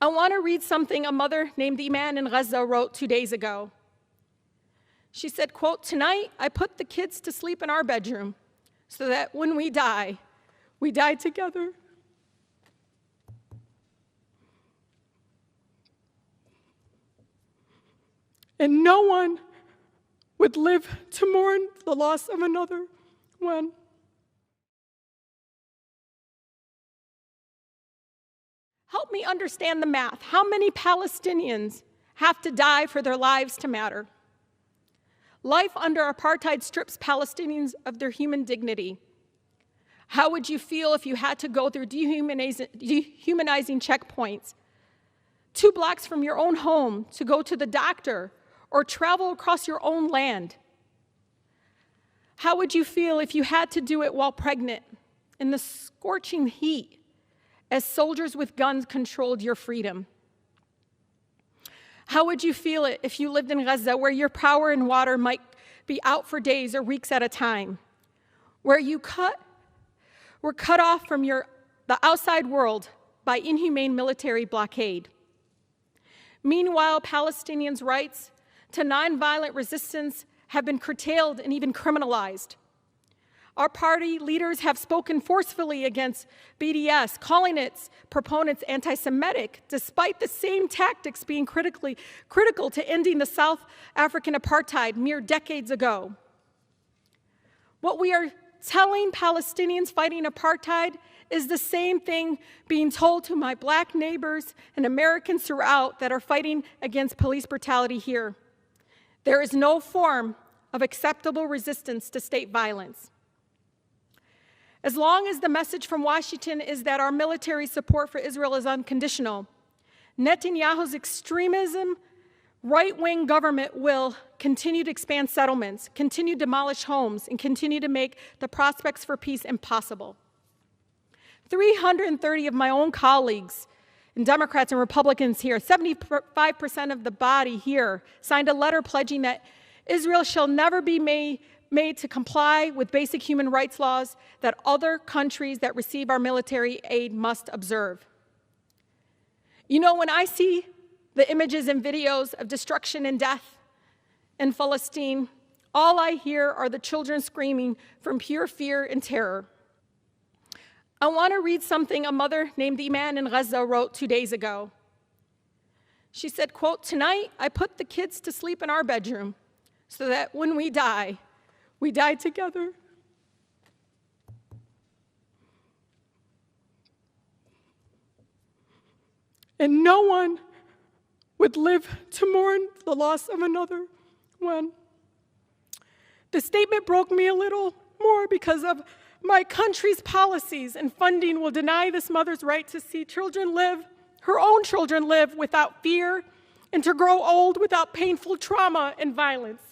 I want to read something a mother named Iman in Gaza wrote 2 days ago. She said, quote, "Tonight I put the kids to sleep in our bedroom so that when we die together." And no one would live to mourn the loss of another one. Help me understand the math. How many Palestinians have to die for their lives to matter? Life under apartheid strips Palestinians of their human dignity. How would you feel if you had to go through dehumanizing checkpoints 2 blocks from your own home to go to the doctor or travel across your own land? How would you feel if you had to do it while pregnant in the scorching heat as soldiers with guns controlled your freedom? How would you feel it if you lived in Gaza, where your power and water might be out for days or weeks at a time, where you were cut off from the outside world by inhumane military blockade? Meanwhile, Palestinians' rights to nonviolent resistance have been curtailed and even criminalized. Our party leaders have spoken forcefully against BDS, calling its proponents anti-Semitic, despite the same tactics being critical to ending the South African apartheid mere decades ago. What we are telling Palestinians fighting apartheid is the same thing being told to my Black neighbors and Americans throughout that are fighting against police brutality here. There is no form of acceptable resistance to state violence. As long as the message from Washington is that our military support for Israel is unconditional, Netanyahu's extremism, right-wing government will continue to expand settlements, continue to demolish homes, and continue to make the prospects for peace impossible. 330 of my own colleagues, and Democrats and Republicans here, 75% of the body here, signed a letter pledging that Israel shall never be made to comply with basic human rights laws that other countries that receive our military aid must observe. You know, when I see the images and videos of destruction and death in Palestine, all I hear are the children screaming from pure fear and terror. I want to read something a mother named Iman in Gaza wrote 2 days ago. She said, quote, "Tonight I put the kids to sleep in our bedroom so that when we die together." And no one would live to mourn the loss of another one. The statement broke me a little more because of my country's policies and funding will deny this mother's right to see her own children live without fear and to grow old without painful trauma and violence.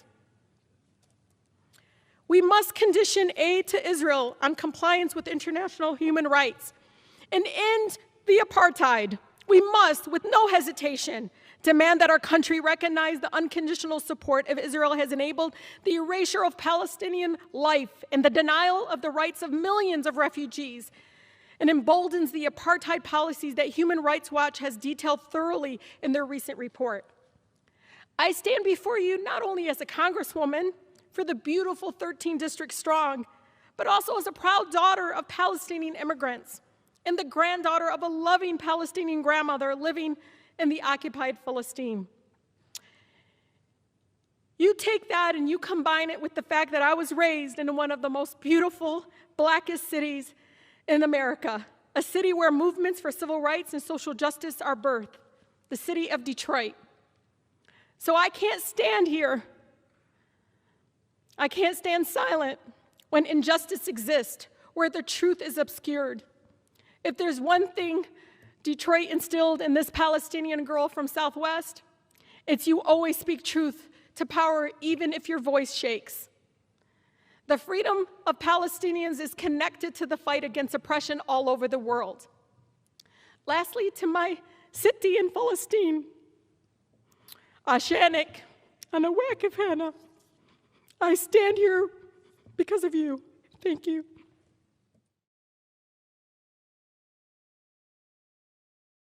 We must condition aid to Israel on compliance with international human rights and end the apartheid. We must, with no hesitation, demand that our country recognize the unconditional support of Israel has enabled the erasure of Palestinian life and the denial of the rights of millions of refugees, and emboldens the apartheid policies that Human Rights Watch has detailed thoroughly in their recent report. I stand before you not only as a Congresswoman for the beautiful 13 districts strong, but also as a proud daughter of Palestinian immigrants and the granddaughter of a loving Palestinian grandmother living in the occupied Palestine. You take that and you combine it with the fact that I was raised in one of the most beautiful, blackest cities in America, a city where movements for civil rights and social justice are birthed, the city of Detroit. So I can't stand here. I can't stand silent when injustice exists, where the truth is obscured. If there's one thing Detroit instilled in this Palestinian girl from Southwest, it's you always speak truth to power even if your voice shakes. The freedom of Palestinians is connected to the fight against oppression all over the world. Lastly, to my city in Palestine, Ashanik, Anawakif Hannah, I stand here because of you. Thank you.